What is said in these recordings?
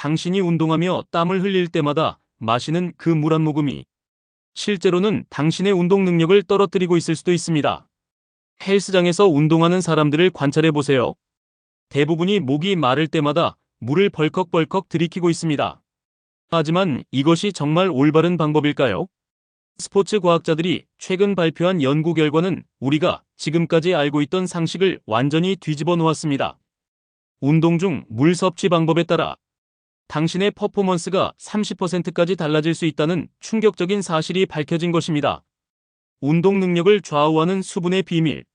당신이 운동하며 땀을 흘릴 때마다 마시는 그 물 한 모금이 실제로는 당신의 운동 능력을 떨어뜨리고 있을 수도 있습니다. 헬스장에서 운동하는 사람들을 관찰해 보세요. 대부분이 목이 마를 때마다 물을 벌컥벌컥 들이키고 있습니다. 하지만 이것이 정말 올바른 방법일까요? 스포츠 과학자들이 최근 발표한 연구 결과는 우리가 지금까지 알고 있던 상식을 완전히 뒤집어 놓았습니다. 운동 중 물 섭취 방법에 따라 당신의 퍼포먼스가 30%까지 달라질 수 있다는 충격적인 사실이 밝혀진 것입니다. 운동 능력을 좌우하는 수분의 비밀.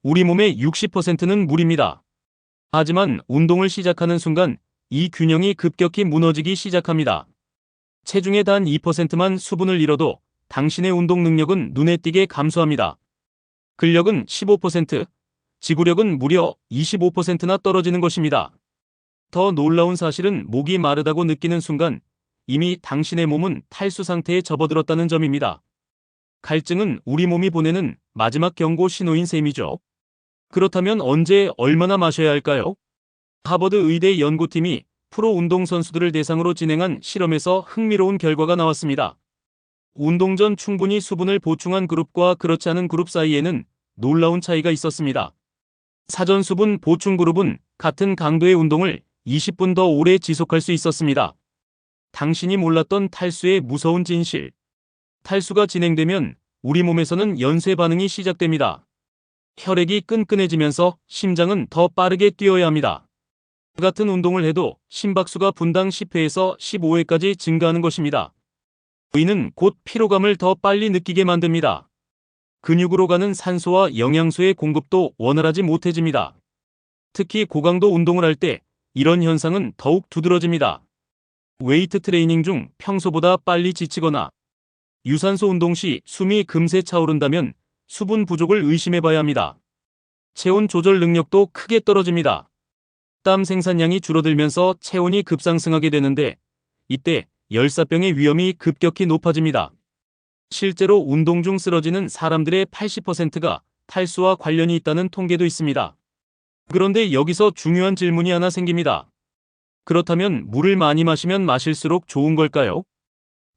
우리 몸의 60%는 물입니다. 하지만 운동을 시작하는 순간 이 균형이 급격히 무너지기 시작합니다. 체중의 단 2%만 수분을 잃어도 당신의 운동 능력은 눈에 띄게 감소합니다. 근력은 15%, 지구력은 무려 25%나 떨어지는 것입니다. 더 놀라운 사실은 목이 마르다고 느끼는 순간 이미 당신의 몸은 탈수 상태에 접어들었다는 점입니다. 갈증은 우리 몸이 보내는 마지막 경고 신호인 셈이죠. 그렇다면 언제 얼마나 마셔야 할까요? 하버드 의대 연구팀이 프로 운동선수들을 대상으로 진행한 실험에서 흥미로운 결과가 나왔습니다. 운동 전 충분히 수분을 보충한 그룹과 그렇지 않은 그룹 사이에는 놀라운 차이가 있었습니다. 사전 수분 보충 그룹은 같은 강도의 운동을 20분 더 오래 지속할 수 있었습니다. 당신이 몰랐던 탈수의 무서운 진실. 탈수가 진행되면 우리 몸에서는 연쇄 반응이 시작됩니다. 혈액이 끈끈해지면서 심장은 더 빠르게 뛰어야 합니다. 같은 운동을 해도 심박수가 분당 10회에서 15회까지 증가하는 것입니다. 이는 곧 피로감을 더 빨리 느끼게 만듭니다. 근육으로 가는 산소와 영양소의 공급도 원활하지 못해집니다. 특히 고강도 운동을 할 때 이런 현상은 더욱 두드러집니다. 웨이트 트레이닝 중 평소보다 빨리 지치거나 유산소 운동 시 숨이 금세 차오른다면 수분 부족을 의심해 봐야 합니다. 체온 조절 능력도 크게 떨어집니다. 땀 생산량이 줄어들면서 체온이 급상승하게 되는데 이때 열사병의 위험이 급격히 높아집니다. 실제로 운동 중 쓰러지는 사람들의 80%가 탈수와 관련이 있다는 통계도 있습니다. 그런데 여기서 중요한 질문이 하나 생깁니다. 그렇다면 물을 많이 마시면 마실수록 좋은 걸까요?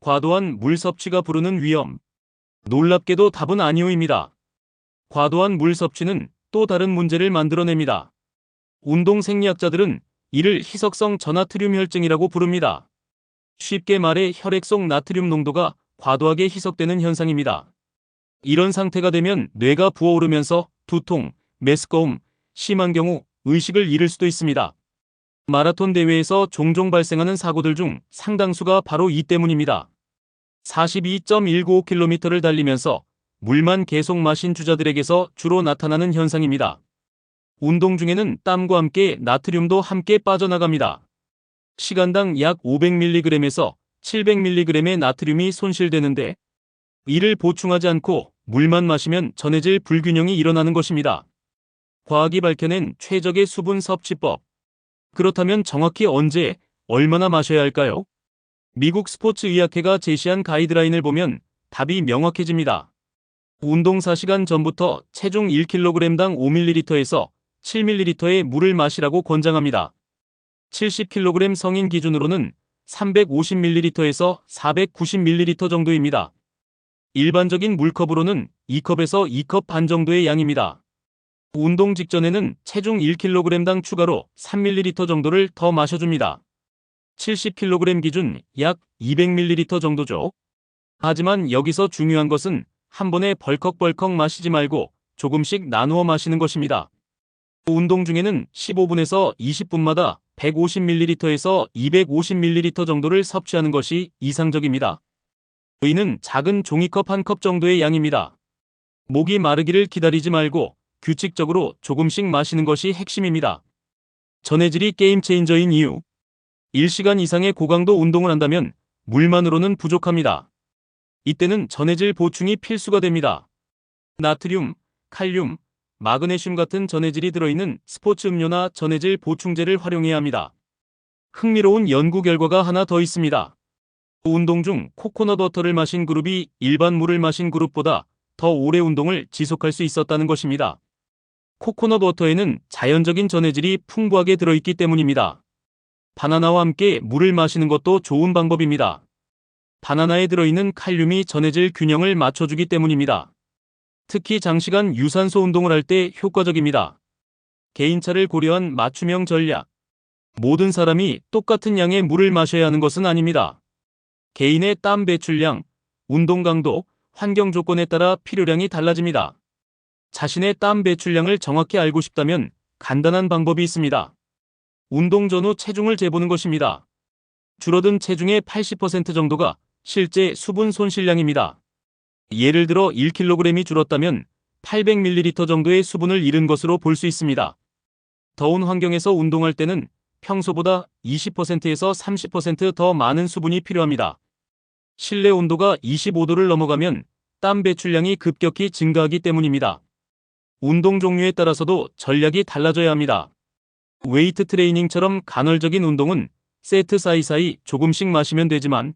과도한 물 섭취가 부르는 위험. 놀랍게도 답은 아니오입니다. 과도한 물 섭취는 또 다른 문제를 만들어냅니다. 운동 생리학자들은 이를 희석성 저나트륨 혈증이라고 부릅니다. 쉽게 말해 혈액 속 나트륨 농도가 과도하게 희석되는 현상입니다. 이런 상태가 되면 뇌가 부어오르면서 두통, 메스꺼움, 심한 경우 의식을 잃을 수도 있습니다. 마라톤 대회에서 종종 발생하는 사고들 중 상당수가 바로 이 때문입니다. 42.195km를 달리면서 물만 계속 마신 주자들에게서 주로 나타나는 현상입니다. 운동 중에는 땀과 함께 나트륨도 함께 빠져나갑니다. 시간당 약 500mg에서 700mg의 나트륨이 손실되는데 이를 보충하지 않고 물만 마시면 전해질 불균형이 일어나는 것입니다. 과학이 밝혀낸 최적의 수분 섭취법. 그렇다면 정확히 언제, 얼마나 마셔야 할까요? 미국 스포츠의학회가 제시한 가이드라인을 보면 답이 명확해집니다. 운동 4시간 전부터 체중 1kg당 5ml에서 7ml의 물을 마시라고 권장합니다. 70kg 성인 기준으로는 350ml에서 490ml 정도입니다. 일반적인 물컵으로는 2컵에서 2컵 반 정도의 양입니다. 운동 직전에는 체중 1kg당 추가로 3ml 정도를 더 마셔줍니다. 70kg 기준 약 200ml 정도죠. 하지만 여기서 중요한 것은 한 번에 벌컥벌컥 마시지 말고 조금씩 나누어 마시는 것입니다. 운동 중에는 15분에서 20분마다 150ml에서 250ml 정도를 섭취하는 것이 이상적입니다. 이는 작은 종이컵 한 컵 정도의 양입니다. 목이 마르기를 기다리지 말고 규칙적으로 조금씩 마시는 것이 핵심입니다. 전해질이 게임 체인저인 이유. 1시간 이상의 고강도 운동을 한다면 물만으로는 부족합니다. 이때는 전해질 보충이 필수가 됩니다. 나트륨, 칼륨, 마그네슘 같은 전해질이 들어있는 스포츠 음료나 전해질 보충제를 활용해야 합니다. 흥미로운 연구 결과가 하나 더 있습니다. 운동 중 코코넛 워터를 마신 그룹이 일반 물을 마신 그룹보다 더 오래 운동을 지속할 수 있었다는 것입니다. 코코넛 워터에는 자연적인 전해질이 풍부하게 들어있기 때문입니다. 바나나와 함께 물을 마시는 것도 좋은 방법입니다. 바나나에 들어있는 칼륨이 전해질 균형을 맞춰주기 때문입니다. 특히 장시간 유산소 운동을 할 때 효과적입니다. 개인차를 고려한 맞춤형 전략. 모든 사람이 똑같은 양의 물을 마셔야 하는 것은 아닙니다. 개인의 땀 배출량, 운동 강도, 환경 조건에 따라 필요량이 달라집니다. 자신의 땀 배출량을 정확히 알고 싶다면 간단한 방법이 있습니다. 운동 전후 체중을 재보는 것입니다. 줄어든 체중의 80% 정도가 실제 수분 손실량입니다. 예를 들어 1kg이 줄었다면 800ml 정도의 수분을 잃은 것으로 볼 수 있습니다. 더운 환경에서 운동할 때는 평소보다 20%에서 30% 더 많은 수분이 필요합니다. 실내 온도가 25도를 넘어가면 땀 배출량이 급격히 증가하기 때문입니다. 운동 종류에 따라서도 전략이 달라져야 합니다. 웨이트 트레이닝처럼 간헐적인 운동은 세트 사이사이 조금씩 마시면 되지만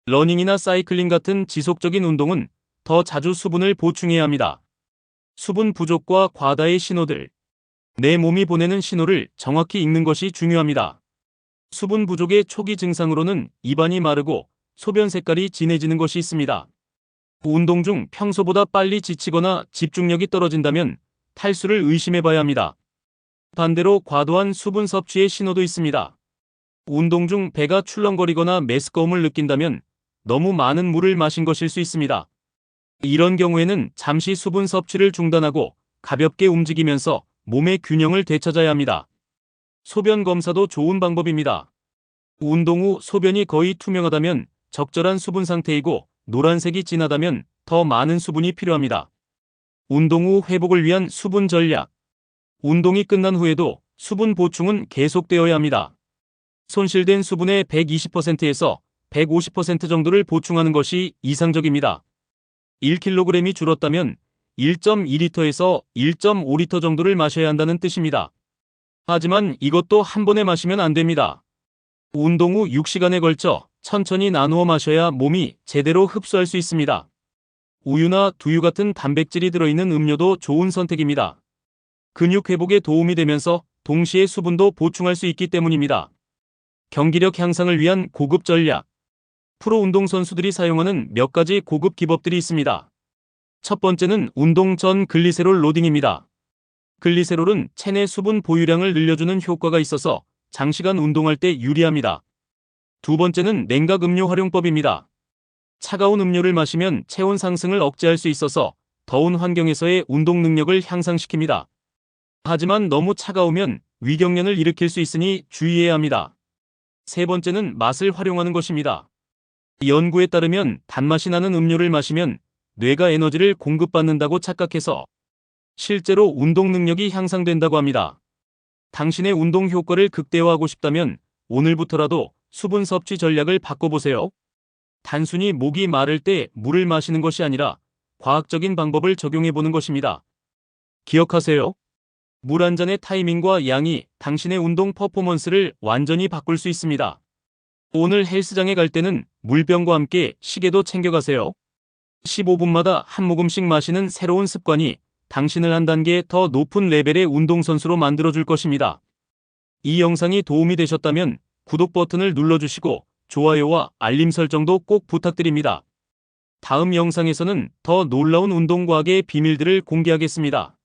러닝이나 사이클링 같은 지속적인 운동은 더 자주 수분을 보충해야 합니다. 수분 부족과 과다의 신호들. 내 몸이 보내는 신호를 정확히 읽는 것이 중요합니다. 수분 부족의 초기 증상으로는 입안이 마르고 소변 색깔이 진해지는 것이 있습니다. 운동 중 평소보다 빨리 지치거나 집중력이 떨어진다면 탈수를 의심해 봐야 합니다. 반대로 과도한 수분 섭취의 신호도 있습니다. 운동 중 배가 출렁거리거나 메스꺼움을 느낀다면 너무 많은 물을 마신 것일 수 있습니다. 이런 경우에는 잠시 수분 섭취를 중단하고 가볍게 움직이면서 몸의 균형을 되찾아야 합니다. 소변 검사도 좋은 방법입니다. 운동 후 소변이 거의 투명하다면 적절한 수분 상태이고 노란색이 진하다면 더 많은 수분이 필요합니다. 운동 후 회복을 위한 수분 전략. 운동이 끝난 후에도 수분 보충은 계속되어야 합니다. 손실된 수분의 120%에서 150% 정도를 보충하는 것이 이상적입니다. 1kg이 줄었다면 1.2리터에서 1.5리터 정도를 마셔야 한다는 뜻입니다. 하지만 이것도 한 번에 마시면 안 됩니다. 운동 후 6시간에 걸쳐 천천히 나누어 마셔야 몸이 제대로 흡수할 수 있습니다. 우유나 두유 같은 단백질이 들어있는 음료도 좋은 선택입니다. 근육 회복에 도움이 되면서 동시에 수분도 보충할 수 있기 때문입니다. 경기력 향상을 위한 고급 전략. 프로 운동선수들이 사용하는 몇 가지 고급 기법들이 있습니다. 첫 번째는 운동 전 글리세롤 로딩입니다. 글리세롤은 체내 수분 보유량을 늘려주는 효과가 있어서 장시간 운동할 때 유리합니다. 두 번째는 냉각 음료 활용법입니다. 차가운 음료를 마시면 체온 상승을 억제할 수 있어서 더운 환경에서의 운동 능력을 향상시킵니다. 하지만 너무 차가우면 위경련을 일으킬 수 있으니 주의해야 합니다. 세 번째는 맛을 활용하는 것입니다. 연구에 따르면 단맛이 나는 음료를 마시면 뇌가 에너지를 공급받는다고 착각해서 실제로 운동 능력이 향상된다고 합니다. 당신의 운동 효과를 극대화하고 싶다면 오늘부터라도 수분 섭취 전략을 바꿔보세요. 단순히 목이 마를 때 물을 마시는 것이 아니라 과학적인 방법을 적용해보는 것입니다. 기억하세요. 물 한 잔의 타이밍과 양이 당신의 운동 퍼포먼스를 완전히 바꿀 수 있습니다. 오늘 헬스장에 갈 때는 물병과 함께 시계도 챙겨가세요. 15분마다 한 모금씩 마시는 새로운 습관이 당신을 한 단계 더 높은 레벨의 운동선수로 만들어줄 것입니다. 이 영상이 도움이 되셨다면 구독 버튼을 눌러주시고 좋아요와 알림 설정도 꼭 부탁드립니다. 다음 영상에서는 더 놀라운 운동과학의 비밀들을 공개하겠습니다.